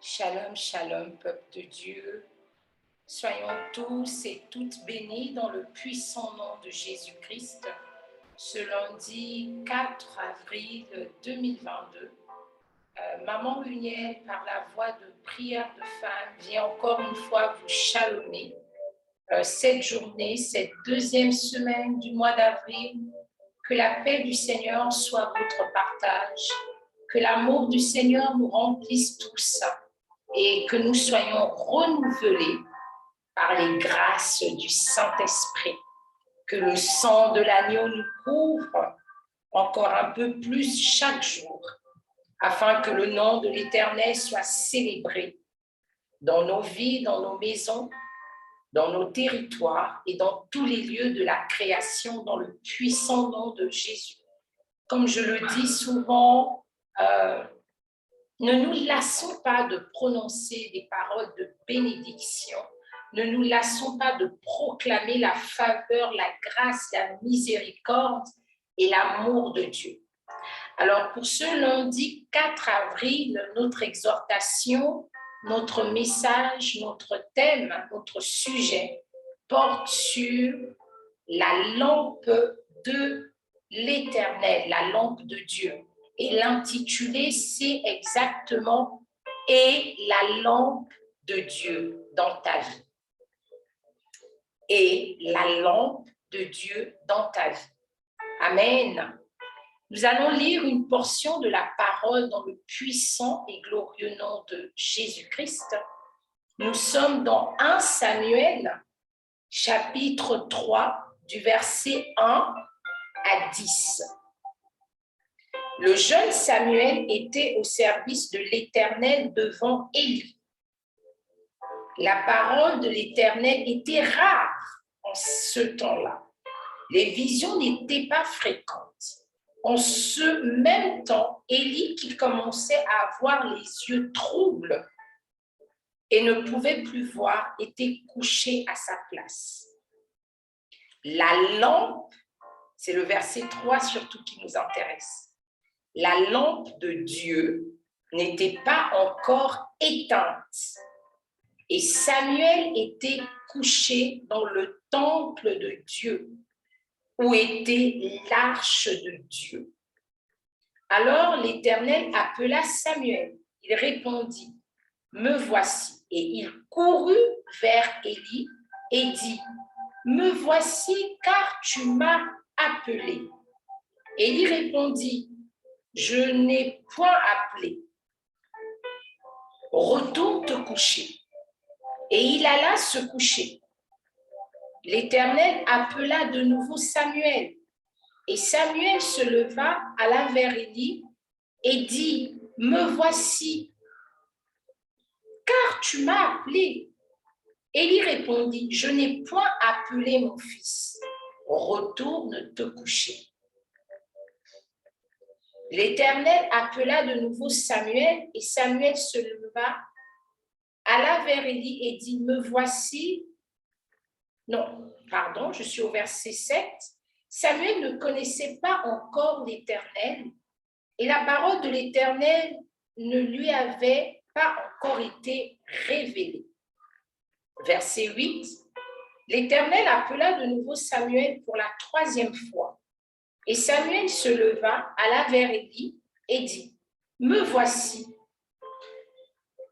Shalom, shalom, peuple de Dieu. Soyons tous et toutes bénis dans le puissant nom de Jésus-Christ. Ce lundi 4 avril 2022, Maman Unielle, par la voix de prière de femme, vient encore une fois vous chalommer. Cette journée, cette deuxième semaine du mois d'avril, que la paix du Seigneur soit votre partage, que l'amour du Seigneur nous remplisse tous et que nous soyons renouvelés par les grâces du Saint-Esprit. Que le sang de l'agneau nous couvre encore un peu plus chaque jour, afin que le nom de l'Éternel soit célébré dans nos vies, dans nos maisons, dans nos territoires et dans tous les lieux de la création, dans le puissant nom de Jésus. Comme je le dis souvent, ne nous lassons pas de prononcer des paroles de bénédiction. Ne nous lassons pas de proclamer la faveur, la grâce, la miséricorde et l'amour de Dieu. Alors, pour ce lundi 4 avril, notre exhortation, notre message, notre thème, notre sujet porte sur la lampe de l'Éternel, la lampe de Dieu. Et l'intitulé, c'est exactement « Et la lampe de Dieu dans ta vie ». Et la lampe de Dieu dans ta vie. Amen. Nous allons lire une portion de la parole dans le puissant et glorieux nom de Jésus-Christ. Nous sommes dans 1 Samuel, chapitre 3, du verset 1 à 10. Le jeune Samuel était au service de l'Éternel devant Élie. La parole de l'Éternel était rare en ce temps-là. Les visions n'étaient pas fréquentes. En ce même temps, Élie, qui commençait à avoir les yeux troubles et ne pouvait plus voir, était couché à sa place. La lampe, c'est le verset 3 surtout qui nous intéresse. La lampe de Dieu n'était pas encore éteinte. Et Samuel était couché dans le temple de Dieu, où était l'arche de Dieu. Alors l'Éternel appela Samuel. Il répondit, « Me voici. » Et il courut vers Élie et dit, « Me voici, car tu m'as appelé. » Élie répondit, « Je n'ai point appelé. Retourne te coucher. » Et il alla se coucher. L'Éternel appela de nouveau Samuel. Et Samuel se leva, alla vers Élie et dit, « Me voici, car tu m'as appelé. » Élie répondit, « Je n'ai point appelé mon fils. Retourne te coucher. » L'Éternel appela de nouveau Samuel, et Samuel se leva, alla vers Élie et dit, « Me voici. » Non, pardon, je suis au verset 7. Samuel ne connaissait pas encore l'Éternel, et la parole de l'Éternel ne lui avait pas encore été révélée. Verset 8. L'Éternel appela de nouveau Samuel pour la troisième fois. Et Samuel se leva, alla vers Élie et dit, « Me voici,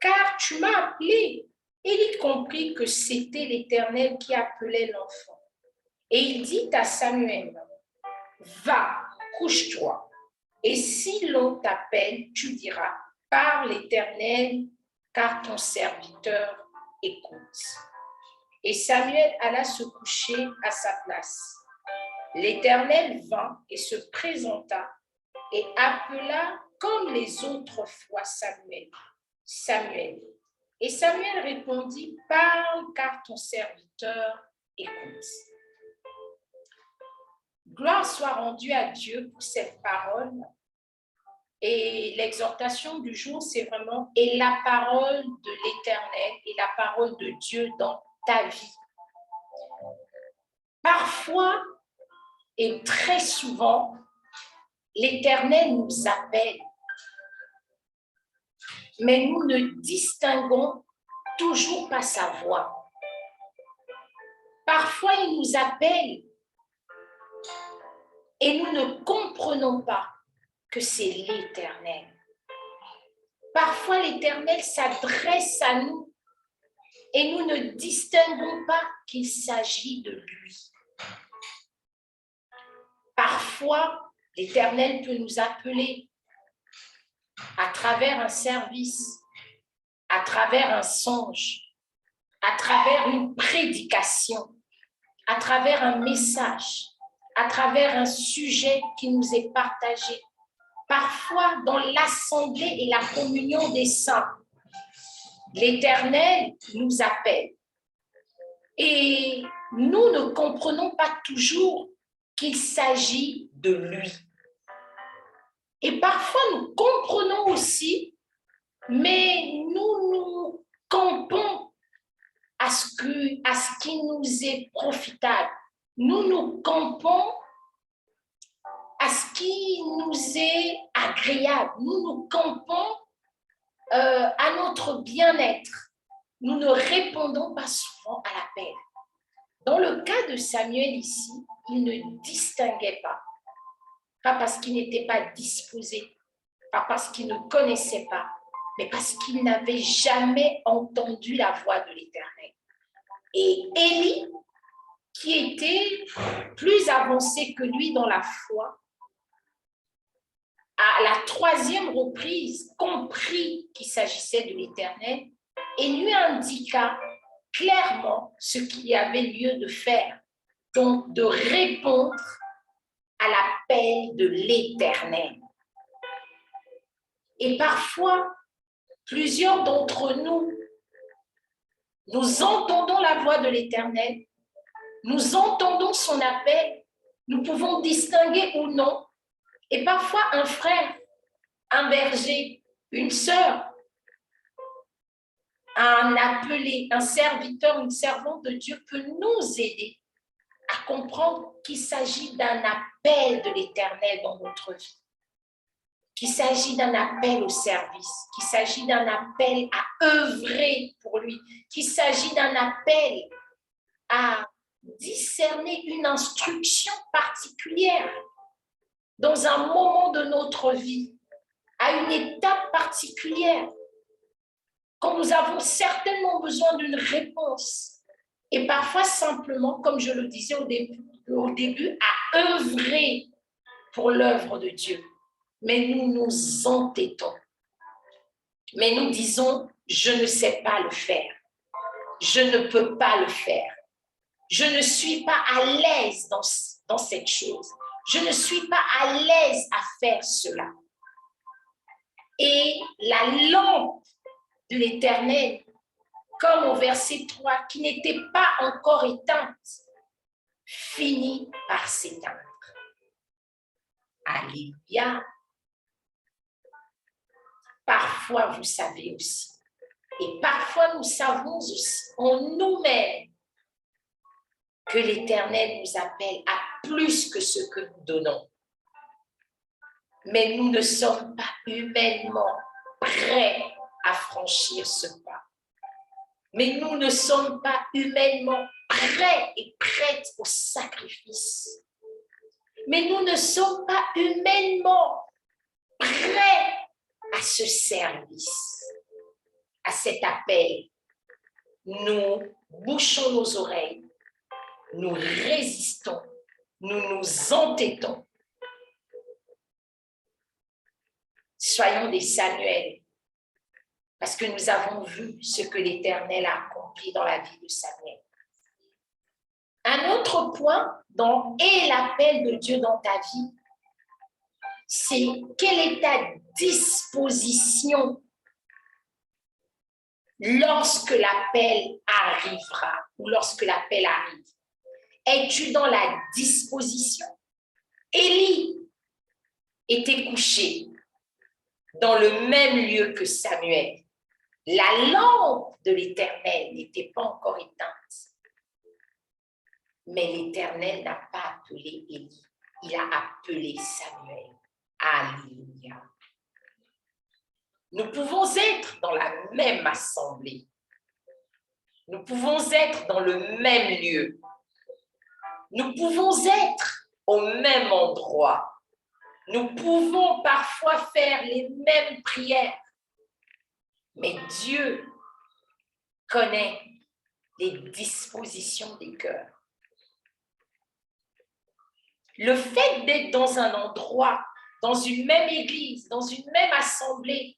car tu m'as appelé. » Élie comprit que c'était l'Éternel qui appelait l'enfant. Et il dit à Samuel, « Va, couche-toi, et si l'on t'appelle, tu diras, par l'Éternel, car ton serviteur écoute. » Et Samuel alla se coucher à sa place. L'Éternel vint et se présenta et appela comme les autres fois Samuel. Samuel. Et Samuel répondit, « Parle, car ton serviteur écoute. » Gloire soit rendue à Dieu pour cette parole. Et l'exhortation du jour, c'est vraiment « Et la parole de l'Éternel et la parole de Dieu dans ta vie. » Parfois et très souvent, l'Éternel nous appelle. mais nous ne distinguons toujours pas sa voix. Parfois, il nous appelle et nous ne comprenons pas que c'est l'Éternel. Parfois, l'Éternel s'adresse à nous et nous ne distinguons pas qu'il s'agit de lui. Parfois, l'Éternel peut nous appeler à travers un service, à travers un songe, à travers une prédication, à travers un message, à travers un sujet qui nous est partagé. Parfois, dans l'assemblée et la communion des saints, l'Éternel nous appelle. Et nous ne comprenons pas toujours qu'il s'agit de lui. Et parfois, nous comprenons aussi, mais nous campons à ce qui nous est profitable. Nous campons à ce qui nous est agréable. Nous campons à notre bien-être. Nous ne répondons pas souvent à l'appel. Dans le cas de Samuel ici, il ne distinguait pas. Pas parce qu'il n'était pas disposé, pas parce qu'il ne connaissait pas, mais parce qu'il n'avait jamais entendu la voix de l'Éternel. Et Élie, qui était plus avancé que lui dans la foi, à la 3e reprise, comprit qu'il s'agissait de l'Éternel et lui indiqua clairement ce qu'il y avait lieu de faire, donc de répondre à l'appel de l'Éternel. Et parfois, plusieurs d'entre nous, nous entendons la voix de l'Éternel, nous entendons son appel, nous pouvons distinguer ou non, et parfois un frère, un berger, une sœur, un appelé, un serviteur, une servante de Dieu peut nous aider à comprendre qu'il s'agit d'un appel de l'Éternel dans notre vie, qu'il s'agit d'un appel au service, qu'il s'agit d'un appel à œuvrer pour lui, qu'il s'agit d'un appel à discerner une instruction particulière dans un moment de notre vie, à une étape particulière, quand nous avons certainement besoin d'une réponse, et parfois simplement, comme je le disais au début, à œuvrer pour l'œuvre de Dieu. Mais nous nous entêtons. Mais nous disons, je ne sais pas le faire. Je ne peux pas le faire. Je ne suis pas à l'aise dans cette chose. Je ne suis pas à l'aise à faire cela. Et la lampe de l'Éternel, comme au verset 3, qui n'était pas encore éteinte, finit par s'éteindre. Alléluia. Parfois, vous savez aussi, et parfois nous savons aussi en nous-mêmes que l'Éternel nous appelle à plus que ce que nous donnons. Mais nous ne sommes pas humainement prêts à franchir ce pas. Mais nous ne sommes pas humainement prêts et prêtes au sacrifice. Mais nous ne sommes pas humainement prêts à ce service, à cet appel. Nous bouchons nos oreilles, nous résistons, nous nous entêtons. Soyons des Samuel, parce que nous avons vu ce que l'Éternel a accompli dans la vie de Samuel. Un autre point dans et l'appel de Dieu dans ta vie, c'est quelle est ta disposition lorsque l'appel arrivera ou lorsque l'appel arrive. Es-tu dans la disposition? Élie était couché dans le même lieu que Samuel. La lampe de l'Éternel n'était pas encore éteinte. Mais l'Éternel n'a pas appelé Élie. Il a appelé Samuel. Alléluia. Nous pouvons être dans la même assemblée. Nous pouvons être dans le même lieu. Nous pouvons être au même endroit. Nous pouvons parfois faire les mêmes prières. Mais Dieu connaît les dispositions des cœurs. Le fait d'être dans un endroit, dans une même église, dans une même assemblée,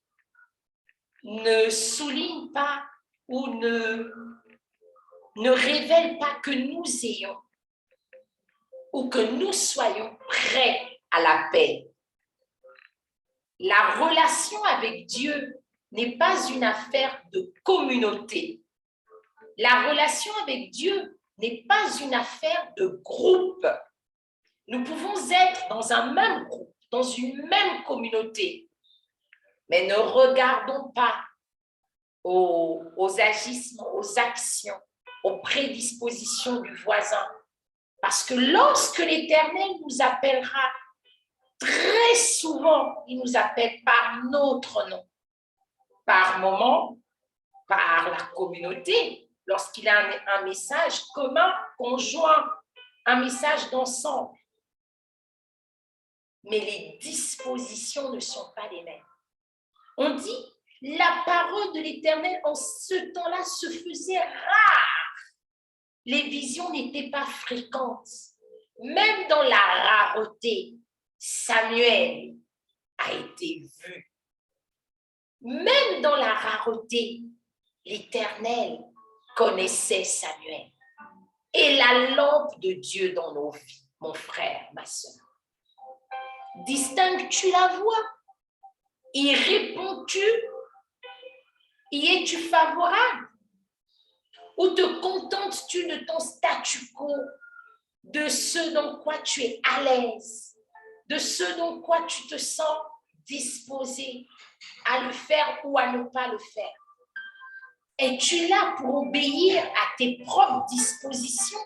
ne souligne pas ou ne révèle pas que nous ayons ou que nous soyons prêts à la paix. La relation avec Dieu n'est pas une affaire de communauté. La relation avec Dieu n'est pas une affaire de groupe. Nous pouvons être dans un même groupe, dans une même communauté, mais ne regardons pas aux agissements, aux actions, aux prédispositions du voisin. Parce que lorsque l'Éternel nous appellera, très souvent, il nous appelle par notre nom. Par moment, par la communauté, lorsqu'il a un message commun, conjoint, un message d'ensemble. Mais les dispositions ne sont pas les mêmes. On dit, la parole de l'Éternel en ce temps-là se faisait rare. Les visions n'étaient pas fréquentes. Même dans la rareté, Samuel a été vu. Même dans la rareté, l'Éternel connaissait Samuel. Et la lampe de Dieu dans nos vies, mon frère, ma soeur. Distingues-tu la voix? Y réponds-tu? Y es-tu favorable? Ou te contentes-tu de ton statu quo, de ce dans quoi tu es à l'aise, de ce dans quoi tu te sens disposé à le faire ou à ne pas le faire? Es-tu là pour obéir à tes propres dispositions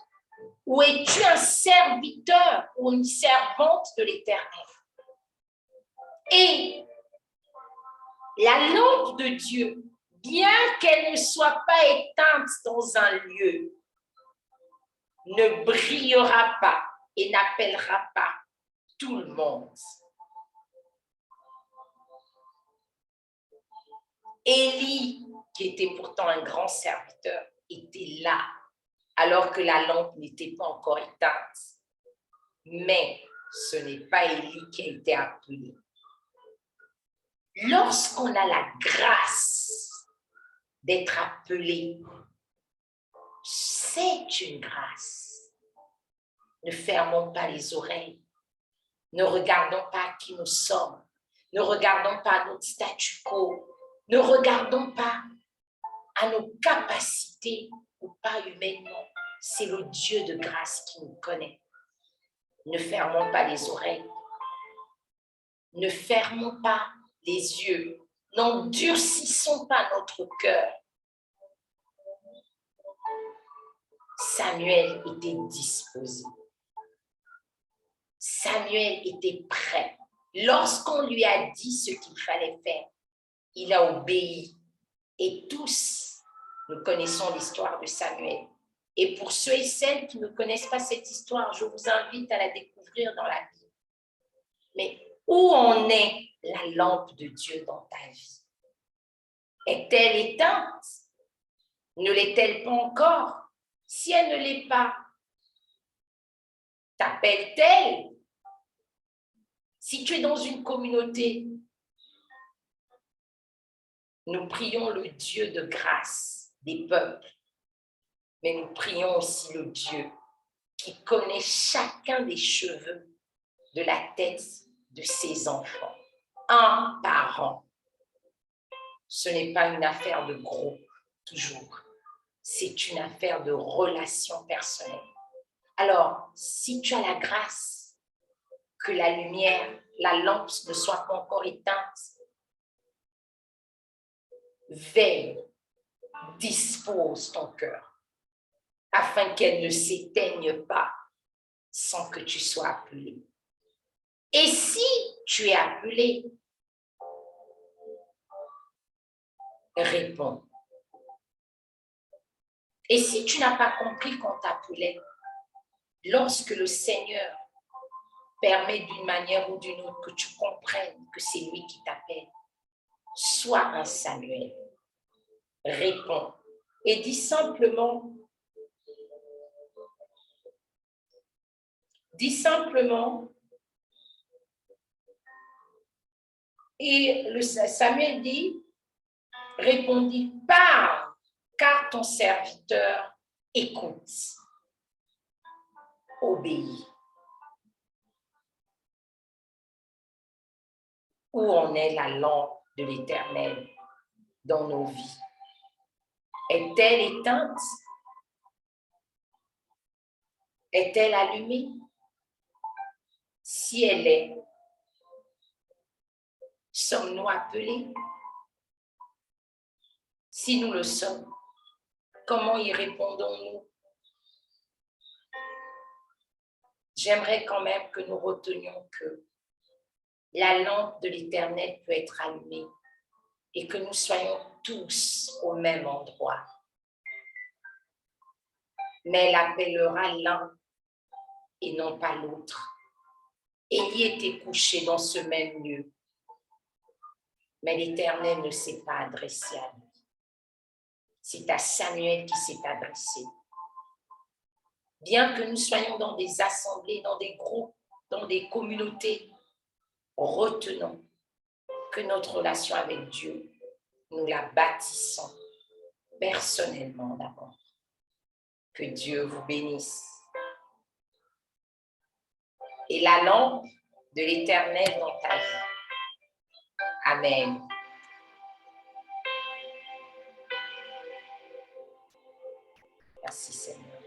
ou es-tu un serviteur ou une servante de l'Éternel? Et la lampe de Dieu, bien qu'elle ne soit pas éteinte dans un lieu, ne brillera pas et n'appellera pas tout le monde. Élie, qui était pourtant un grand serviteur, était là, alors que la lampe n'était pas encore éteinte. Mais ce n'est pas Élie qui a été appelé. Lorsqu'on a la grâce d'être appelé, c'est une grâce. Ne fermons pas les oreilles. Ne regardons pas qui nous sommes. Ne regardons pas notre statu quo. Ne regardons pas à nos capacités ou pas humainement. C'est le Dieu de grâce qui nous connaît. Ne fermons pas les oreilles. Ne fermons pas les yeux. N'endurcissons pas notre cœur. Samuel était disposé. Samuel était prêt. Lorsqu'on lui a dit ce qu'il fallait faire, il a obéi. Et tous, nous connaissons l'histoire de Samuel. Et pour ceux et celles qui ne connaissent pas cette histoire, je vous invite à la découvrir dans la Bible. Mais où en est la lampe de Dieu dans ta vie? Est-elle éteinte? Ne l'est-elle pas encore? Si elle ne l'est pas, t'appelle-t-elle? Si tu es dans une communauté, nous prions le Dieu de grâce des peuples, mais nous prions aussi le Dieu qui connaît chacun des cheveux de la tête de ses enfants, un par an. Ce n'est pas une affaire de groupe, toujours. C'est une affaire de relation personnelle. Alors, si tu as la grâce que la lumière, la lampe ne soit pas encore éteinte, veille, dispose ton cœur afin qu'elle ne s'éteigne pas sans que tu sois appelé. Et si tu es appelé, réponds. Et si tu n'as pas compris qu'on t'appelait, lorsque le Seigneur permet d'une manière ou d'une autre que tu comprennes que c'est lui qui t'appelle, sois un Samuel. Réponds. Et dis simplement, et le Samuel dit, répondit, parle, car ton serviteur écoute, obéit. Où en est la lampe de l'Éternel dans nos vies? Est-elle éteinte? Est-elle allumée? Si elle est, sommes-nous appelés? Si nous le sommes, comment y répondons-nous? J'aimerais quand même que nous retenions que la lampe de l'Éternel peut être allumée et que nous soyons tous au même endroit. Mais elle appellera l'un et non pas l'autre. Élie était couché dans ce même lieu, mais l'Éternel ne s'est pas adressé à lui. C'est à Samuel qui s'est adressé. Bien que nous soyons dans des assemblées, dans des groupes, dans des communautés, retenons que notre relation avec Dieu, nous la bâtissons personnellement d'abord. Que Dieu vous bénisse. Et la lampe de l'Éternel dans ta vie. Amen. Merci Seigneur.